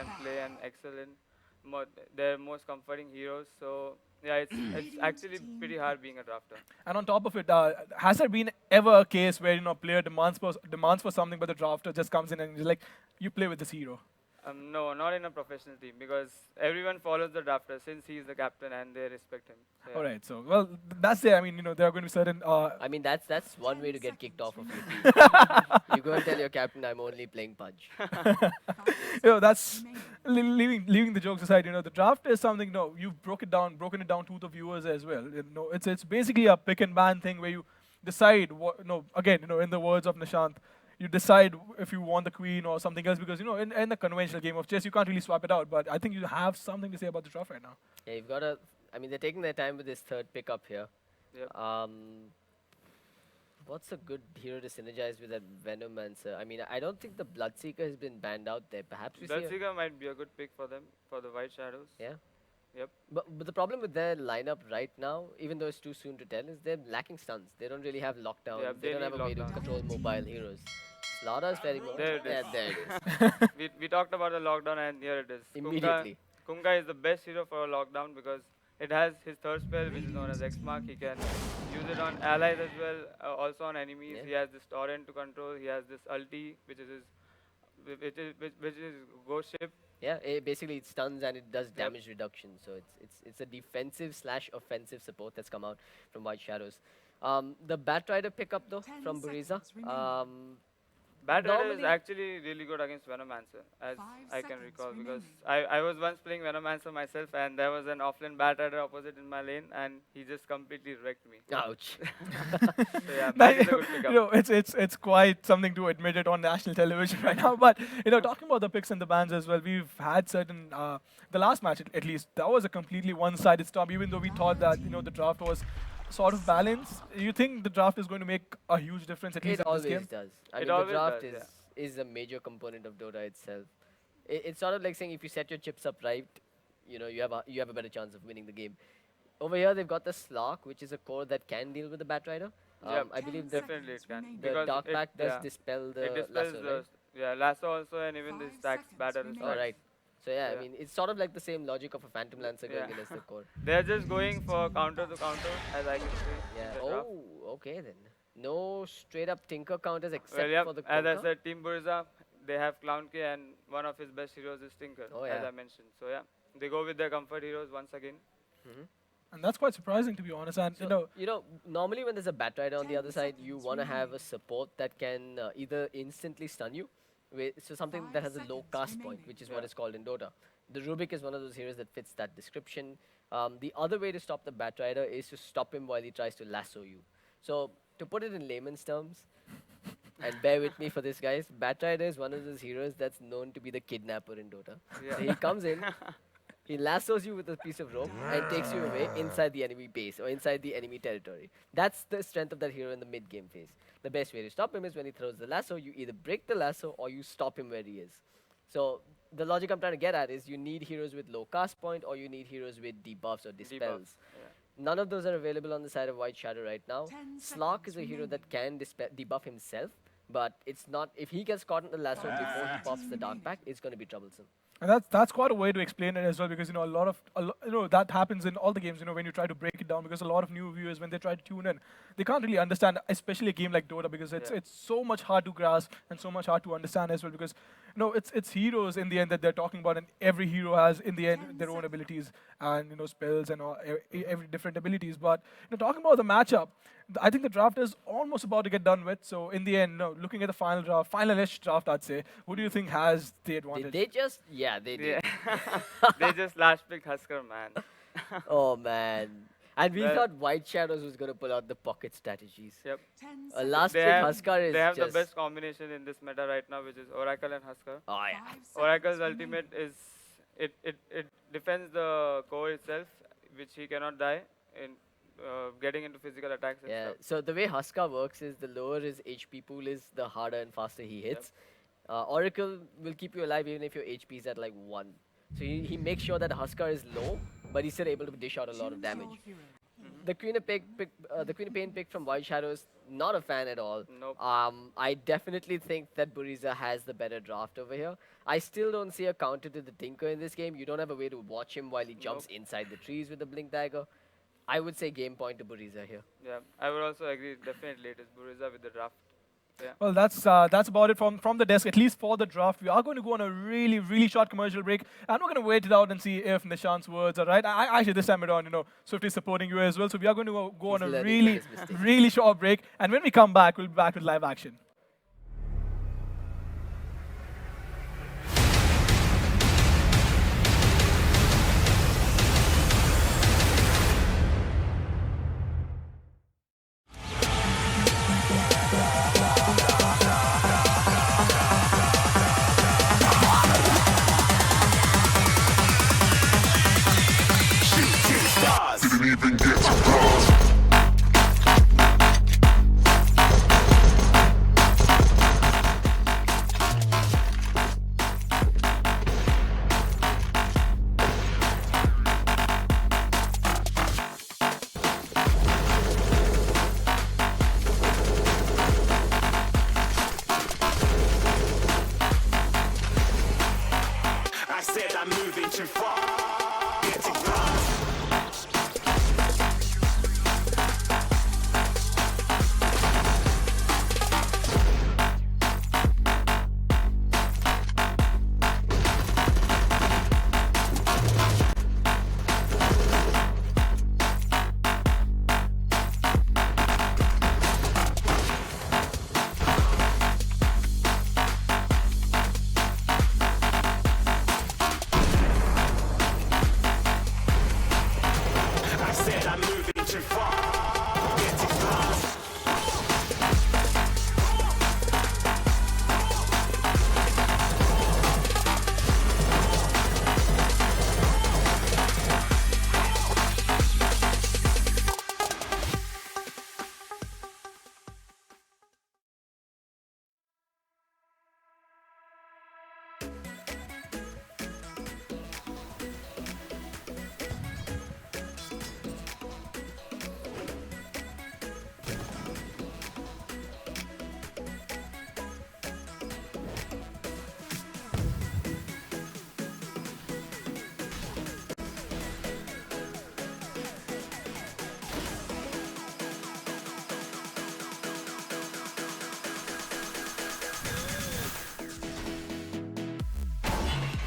can play and excel in their most comforting heroes. So yeah, it's actually pretty hard being a drafter. And on top of it, has there been ever a case where player demands for something, but the drafter just comes in and is like, you play with this hero? No, not in a professional team because everyone follows the drafter since he's the captain and they respect him. So All yeah. right, so well, that's there. I mean, there are going to be certain. I mean, that's one way to get kicked off of your team. You go and tell your captain, I'm only playing Pudge. That's leaving the jokes aside. The draft is something. No, you've broken it down to the viewers as well. It's basically a pick and ban thing where you decide what. No, again, in the words of Nishant, you decide if you want the queen or something else because in the conventional game of chess you can't really swap it out. But I think you have something to say about the draft right now. Yeah, you've got to. I mean, they're taking their time with this third pickup here. Yep. What's a good hero to synergize with that Venomancer? I mean, I don't think the Bloodseeker has been banned out there. Perhaps we see. Bloodseeker might be a good pick for them for the White Shadows. Yeah. Yep. But the problem with their lineup right now, even though it's too soon to tell, is they're lacking stuns. They don't really have lockdown. Yeah, they they don't have need a way to lockdown. control mobile heroes. Slaughter is very much. There it is. Yeah, there it is. We talked about the lockdown and here it is. Immediately. Kunga is the best hero for a lockdown because it has his third spell which is known as X Mark. He can use it on allies as well, also on enemies. Yeah. He has this torrent to control. He has this ulti which is which is Ghost Ship. Yeah, basically it stuns and it does Yep. damage reduction. So it's a defensive slash offensive support that's come out from White Shadows. The Batrider pickup though from Buriza. Bat Rider is Normally- actually really good against Venomancer, as I can recall, because I was once playing Venomancer myself, and there was an offlane Bat Rider opposite in my lane, and he just completely wrecked me. Ouch. So yeah, Bat is a good pickup. It's quite something to admit it on national television right now. But talking about the picks and the bans as well, we've had certain the last match at least that was a completely one-sided storm. Even though we thought that the draft was sort of balanced, you think the draft is going to make a huge difference at least It in this always game? does. I It mean, the always draft does, is a major component of Dota itself. It's sort of like saying if you set your chips up right, you have a better chance of winning the game. Over here, they've got the Slark, which is a core that can deal with the Batrider. Yep, I believe the definitely it can. the because Dark it, Pack does yeah, dispel the it dispels lasso, the right? lasso also, and even the stacks Bat Rider All stacks. right. So yeah, Yeah. I mean, it's sort of like the same logic of a Phantom Lancer going Yeah. against the core. They're just going for counter to counter, as I can see. Yeah. in the draft. Oh, okay then. No straight up Tinker counters except Well, yeah, for the as I Quota? said, Team Burza, they have Clown K, and one of his best heroes is Tinker, Oh, as yeah. I mentioned. So yeah, they go with their comfort heroes once again. And that's quite surprising, to be honest. And So, normally when there's a Batrider on the other side, you want to have a support that can either instantly stun you, so something that has a low cast point, which is what Yeah. is called in Dota. The Rubik is one of those heroes that fits that description. The other way to stop the Batrider is to stop him while he tries to lasso you. So, to put it in layman's terms, and bear with me for this, guys, Batrider is one of those heroes that's known to be the kidnapper in Dota. Yeah. So he comes in, he lassos you with a piece of rope and takes you away inside the enemy base or inside the enemy territory. That's the strength of that hero in the mid game phase. The best way to stop him is when he throws the lasso, you either break the lasso or you stop him where he is. So the logic I'm trying to get at is you need heroes with low cast point or you need heroes with debuffs or dispels. Yeah. None of those are available on the side of White Shadow right now. Slark is a hero that can debuff himself, but it's not. If he gets caught in the lasso before he pops the Dark Pack, it's going to be troublesome. And that's quite a way to explain it as well, because that happens in all the games. When you try to break it down, because a lot of new viewers, when they try to tune in, they can't really understand, especially a game like Dota, because it's Yeah. it's so much hard to grasp and so much hard to understand as well. Because it's heroes in the end that they're talking about, and every hero has in the end their own abilities and spells and every different abilities. But talking about the matchup, I think the draft is almost about to get done with. So in the end, looking at the final draft, finalish draft, I'd say, who do you think has the advantage? Did they just? Yeah, they did. Yeah. They just last picked Husker, man. Oh man. And we Well- thought White Shadows was going to pull out the pocket strategies. Yep. A last They pick have, Huskar is they have just. the best combination in this meta right now, which is Oracle and Husker. Oh yeah. Oracle's ultimate is it defends the core itself, which he cannot die in getting into physical attacks and Yeah. stuff. So the way Huskar works is the lower his HP pool is, the harder and faster he hits. Oracle will keep you alive even if your HP is at like 1. So he makes sure that Huskar is low, but he's still able to dish out a lot of damage. The the Queen of Pain pick from White Shadows, not a fan at all. Nope. I definitely think that Buriza has the better draft over here. I still don't see a counter to the Tinker in this game. You don't have a way to watch him while he jumps Nope. inside the trees with the Blink Dagger. I would say game point to Buriza here. Yeah, I would also agree. Definitely, it is Buriza with the draft. Yeah. Well, that's about it from the desk, at least for the draft. We are going to go on a really short commercial break, and we're going to wait it out and see if Nishant's words are right. Actually, this time around, Swift is supporting you as well, so we are going to go on He's a learning from his mistakes. really short break, and when we come back, we'll be back with live action. Didn't even get to cross. I said I'm moving too far. Getting lost. I said I'm moving too far. Getting lost.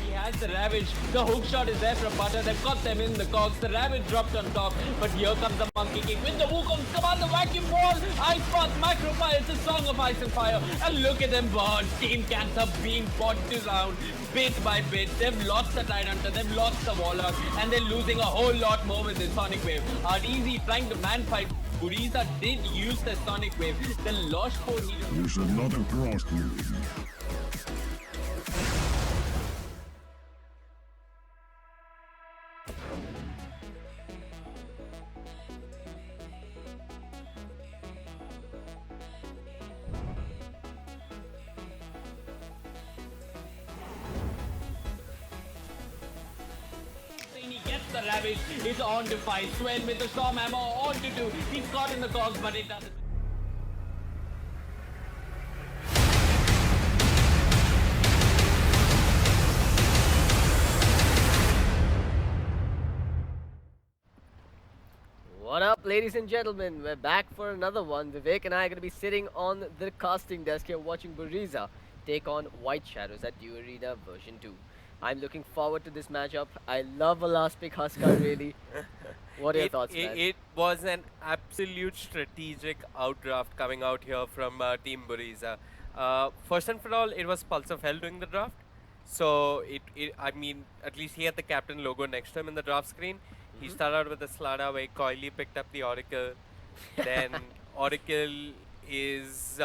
He has the Ravage. The hook shot is there from Butter. They've got them in the cogs. The Ravage dropped on top. But here comes the Monkey King with the Wukong. Come on, the vacuum ball. Ice Path, Macro Fire. It's a song of ice and fire. And look at them burn. Team Cancer being fought to round. Bit by bit. They've lost the Tidehunter. They've lost the Warlock. And they're losing a whole lot more with this Sonic Wave. Easy trying to man fight. Buriza did use the Sonic Wave. They lost 4 heroes. You should not have crossed me. He gets the Ravage. He's on to fight. Swen with the Storm Hammer on to 2. He's caught in the cogs, but it doesn't. What up, ladies and gentlemen? We're back for another one. Vivek and I are going to be sitting on the casting desk here watching Buriza take on White Shadows at Dew Arena version 2. I'm looking forward to this matchup. I love a last pick Huskar, really. What are your thoughts, man? It was an absolute strategic outdraft coming out here from Team Buriza. First and for all, it was Pulse of Hell doing the draft. So, I mean, at least he had the captain logo next to him in the draft screen. He started out with the Slada where Coily picked up the Oracle. Then Oracle is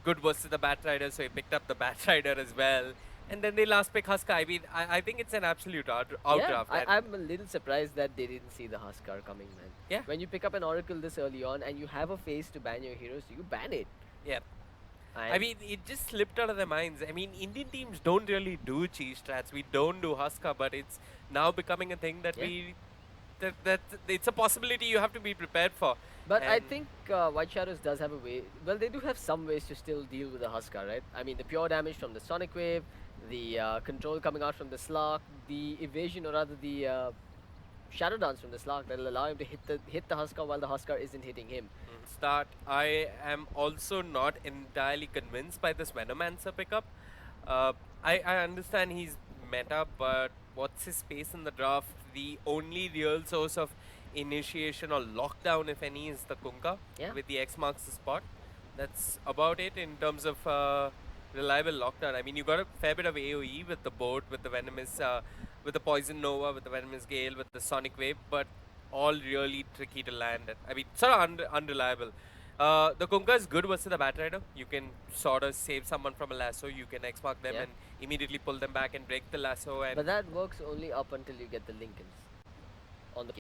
good versus the Batrider, so he picked up the Batrider as well. And then they last pick Huskar. I mean, I think it's an absolute outdraft. Yeah, and I'm a little surprised that they didn't see the Huskar coming, man. Yeah. When you pick up an Oracle this early on and you have a phase to ban your heroes, you ban it. yeah. I And mean, it just slipped out of their minds. I mean, Indian teams don't really do cheese strats. We don't do Huskar, but it's now becoming a thing that Yeah. we it's a possibility you have to be prepared for. But I And- think White Shadows does have a way. Well, they do have some ways to still deal with the Huskar, right? I mean, the pure damage from the Sonic Wave, the control coming out from the Slark, the evasion, or rather the Shadow Dance from the Slark that'll allow him to hit the Huskar while the Huskar isn't hitting him. Start. I am also not entirely convinced by this Venomancer pickup. I understand he's meta, but what's his space in the draft? The only real source of initiation or lockdown, if any, is the Kunkka Yeah. with the X marks the spot. That's about it in terms of reliable lockdown. I mean, you got a fair bit of AoE with the boat, with the Venomous, with the Poison Nova, with the Venomous Gale, with the Sonic Wave, but all really tricky to land. I mean, sort of unreliable. The Kunkka is good versus the Batrider. You can sort of save someone from a lasso. You can X-mark them Yeah. and immediately pull them back and break the lasso. And But that works only up until you get the Lincolns on the